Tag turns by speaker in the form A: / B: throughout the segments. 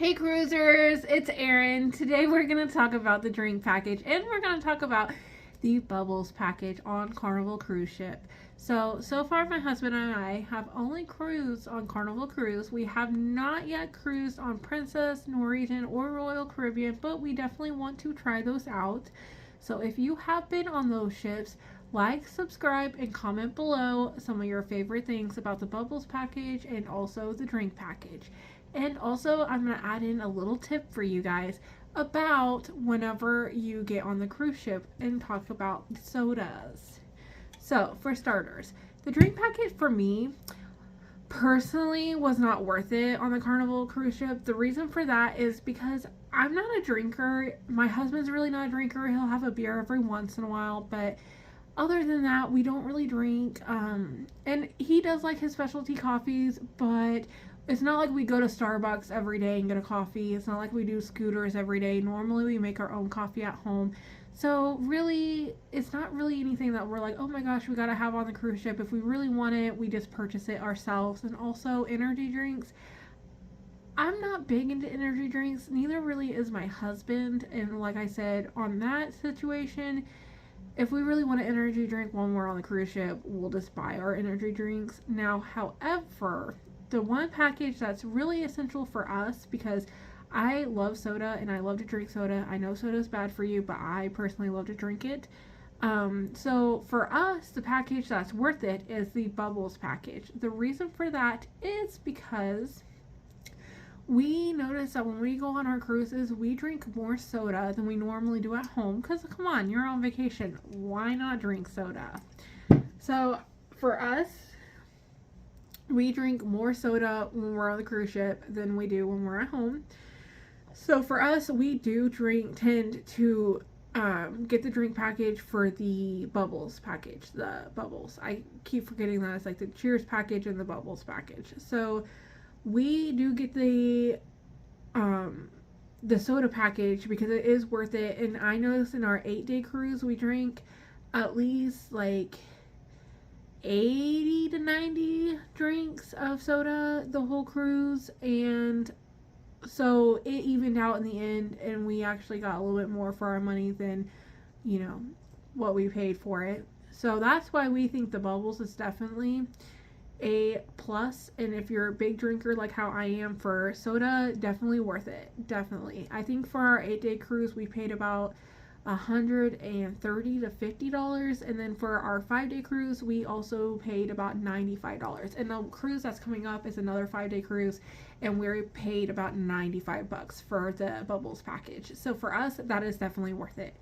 A: Hey cruisers, it's Erin. Today we're going to talk about the drink package and we're going to talk about the bubbles package on Carnival Cruise Ship. So far my husband and I have only cruised on Carnival Cruise. We have not yet cruised on Princess, Norwegian, or Royal Caribbean, but we definitely want to try those out. So if you have been on those ships, like, subscribe, and comment below some of your favorite things about the bubbles package and also the drink package. And also, I'm going to add in a little tip for you guys about whenever you get on the cruise ship and talk about sodas. So, for starters, the drink package for me personally was not worth it on the Carnival cruise ship. The reason for that is because I'm not a drinker. My husband's really not a drinker. He'll have a beer every once in a while, but other than that, we don't really drink. And he does like his specialty coffees, but it's not like we go to Starbucks every day and get a coffee. It's not like we do Scooters every day. Normally we make our own coffee at home. So really, it's not really anything that we're like, oh my gosh, we gotta have on the cruise ship. If we really want it, we just purchase it ourselves. And also energy drinks. I'm not big into energy drinks. Neither really is my husband. And like I said, on that situation, if we really want an energy drink when we're on the cruise ship, we'll just buy our energy drinks. Now, however, the one package that's really essential for us, because I love soda and I love to drink soda. I know soda is bad for you, but I personally love to drink it. So for us, the package that's worth it is the bubbles package. The reason for that is because we notice that when we go on our cruises, we drink more soda than we normally do at home. Because, come on, you're on vacation. Why not drink soda? So, for us, we drink more soda when we're on the cruise ship than we do when we're at home. So, for us, we do tend to get the drink package for the bubbles package. The bubbles. I keep forgetting that it's like the Cheers package and the bubbles package. So, we do get the soda package because it is worth it. And I noticed in our 8-day cruise we drink at least like 80 to 90 drinks of soda the whole cruise, and so it evened out in the end, and we actually got a little bit more for our money than what we paid for it. So that's why we think the bubbles is definitely a plus. And if you're a big drinker like how I am for soda, definitely worth it. Definitely. I think for our 8-day cruise we paid about $130 to $50, and then for our 5-day cruise we also paid about $95. And the cruise that's coming up is another 5-day cruise, and we paid about $95 for the bubbles package. So for us, that is definitely worth it.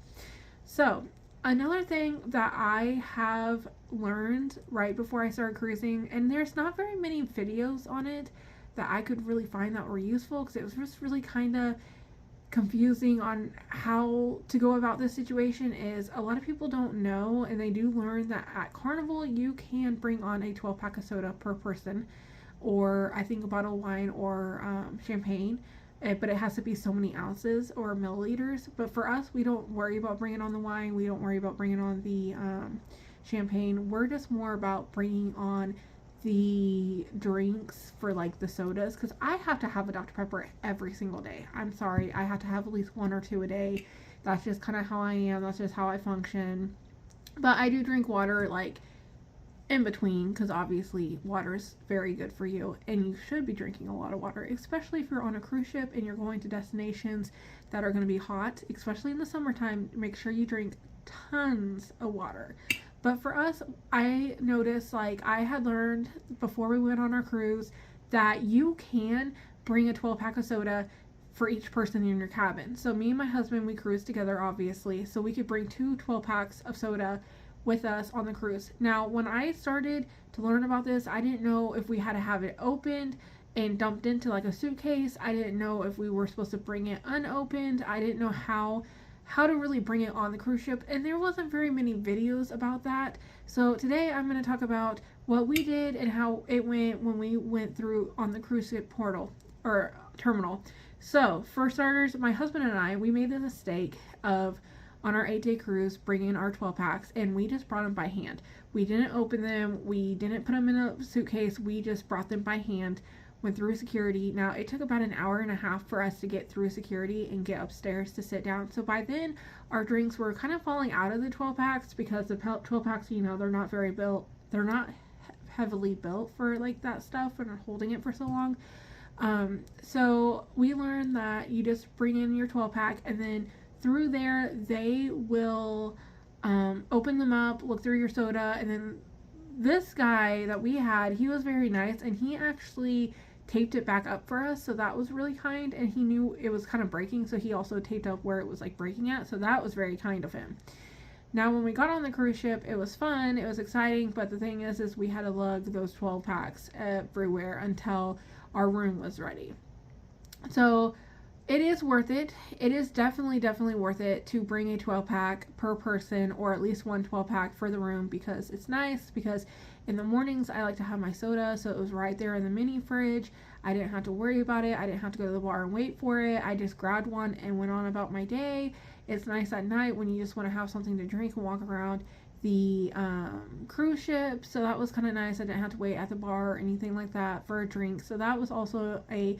A: So another thing that I have learned right before I started cruising, and there's not very many videos on it that I could really find that were useful, because it was just really kind of confusing on how to go about this situation, is a lot of people don't know, and they do learn that at Carnival you can bring on a 12-pack of soda per person, or I think a bottle of wine or champagne. But it has to be so many ounces or milliliters. But for us, we don't worry about bringing on the wine. We don't worry about bringing on the champagne. We're just more about bringing on the drinks for like the sodas. Because I have to have a Dr. Pepper every single day. I'm sorry. I have to have at least 1 or 2 a day. That's just kind of how I am. That's just how I function. But I do drink water like in between, because obviously water is very good for you, and you should be drinking a lot of water, especially if you're on a cruise ship and you're going to destinations that are going to be hot, especially in the summertime. Make sure you drink tons of water. But for us, I noticed, like I had learned before we went on our cruise, that you can bring a 12-pack of soda for each person in your cabin. So me and my husband, we cruised together obviously, so we could bring 2 12-packs of soda with us on the cruise. Now, when I started to learn about this, I didn't know if we had to have it opened and dumped into like a suitcase. I didn't know if we were supposed to bring it unopened. I didn't know how to really bring it on the cruise ship, and there wasn't very many videos about that. So today I'm going to talk about what we did and how it went when we went through on the cruise ship portal or terminal. So for starters, my husband and I, we made the mistake of, on our 8-day cruise, bringing our 12-packs, and we just brought them by hand. We didn't open them. We didn't put them in a suitcase. We just brought them by hand. went through security. Now, it took about an hour and a half for us to get through security and get upstairs to sit down. So by then, our drinks were kind of falling out of the 12 packs because the 12 packs, you know, they're not very built. They're not heavily built for like that stuff and holding it for so long. So we learned that you just bring in your 12 pack, and then through there they will open them up, look through your soda, and then this guy that we had, he was very nice, and he actually taped it back up for us, so that was really kind, and he knew it was kind of breaking, so he also taped up where it was like breaking at, so that was very kind of him. Now, when we got on the cruise ship, it was fun, it was exciting, but the thing is we had to lug those 12 packs everywhere until our room was ready. So it is worth it. It is definitely worth it to bring a 12 pack per person, or at least one 12 pack for the room, because it's nice. Because in the mornings I like to have my soda, so it was right there in the mini fridge. I didn't have to worry about it. I didn't have to go to the bar and wait for it. I just grabbed one and went on about my day. It's nice at night when you just want to have something to drink and walk around the cruise ship, so that was kind of nice. I didn't have to wait at the bar or anything like that for a drink, so that was also a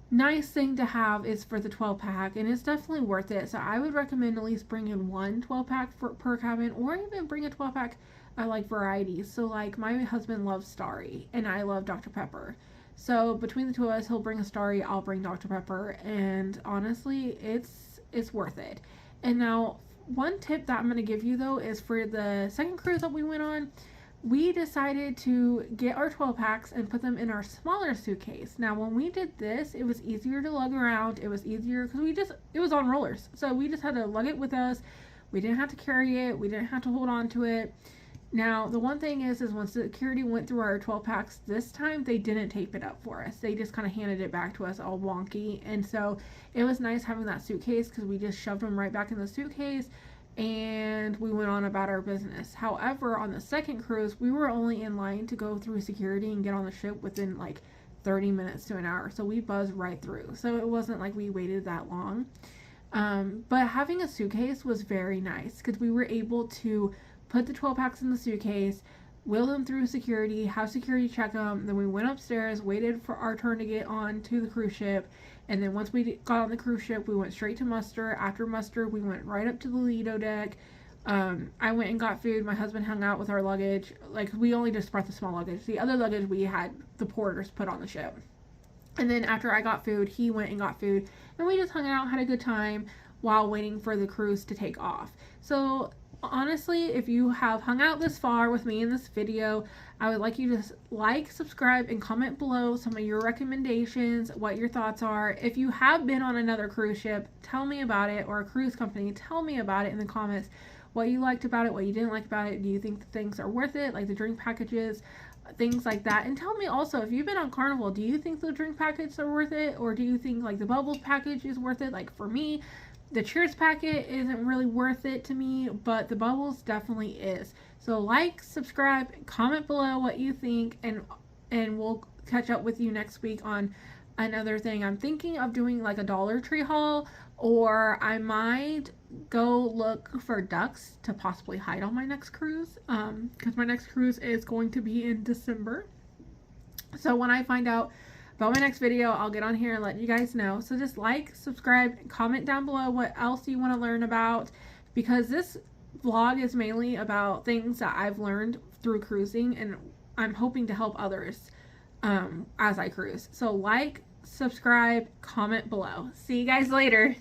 A: nice thing to have, is for the 12 pack, and it's definitely worth it. So I would recommend at least bring in one 12 pack per cabin, or even bring a 12 pack like varieties. So like my husband loves Starry and I love Dr. Pepper, so between the two of us, he'll bring a Starry, I'll bring Dr. Pepper, and honestly it's worth it. And now, one tip that I'm going to give you though is for the second cruise that we went on, we decided to get our 12 packs and put them in our smaller suitcase. Now, when we did this, it was easier to lug around. It was easier because it was on rollers. So we just had to lug it with us. We didn't have to carry it. We didn't have to hold on to it. Now, the one thing is when security went through our 12 packs this time, they didn't tape it up for us. They just kind of handed it back to us all wonky. And so it was nice having that suitcase, because we just shoved them right back in the suitcase and we went on about our business. However, on the second cruise, we were only in line to go through security and get on the ship within like 30 minutes to an hour. So we buzzed right through. So it wasn't like we waited that long. But having a suitcase was very nice, because we were able to put the 12 packs in the suitcase, wheel them through security, have security check them, then we went upstairs, waited for our turn to get on to the cruise ship, and then once we got on the cruise ship, we went straight to muster. After muster, we went right up to the Lido deck. I went and got food. My husband hung out with our luggage. Like, we only just brought the small luggage. The other luggage we had the porters put on the ship. And then after I got food, he went and got food, and we just hung out, had a good time while waiting for the cruise to take off. So honestly, if you have hung out this far with me in this video, I would like you to like, subscribe, and comment below some of your recommendations, what your thoughts are. If you have been on another cruise ship, tell me about it, or a cruise company, tell me about it in the comments. What you liked about it, what you didn't like about it. Do you think the things are worth it, like the drink packages, things like that? And tell me also, if you've been on Carnival, do you think the drink packets are worth it, or do you think like the bubbles package is worth it? Like for me, the Cheers packet isn't really worth it to me, but the bubbles definitely is. So like, subscribe, comment below what you think, and we'll catch up with you next week on another thing. I'm thinking of doing like a Dollar Tree haul, or I might go look for ducks to possibly hide on my next cruise, because my next cruise is going to be in December. So when I find out about my next video, I'll get on here and let you guys know. So just like, subscribe, comment down below what else you want to learn about, because this vlog is mainly about things that I've learned through cruising, and I'm hoping to help others as I cruise. So like, subscribe, comment below. See you guys later.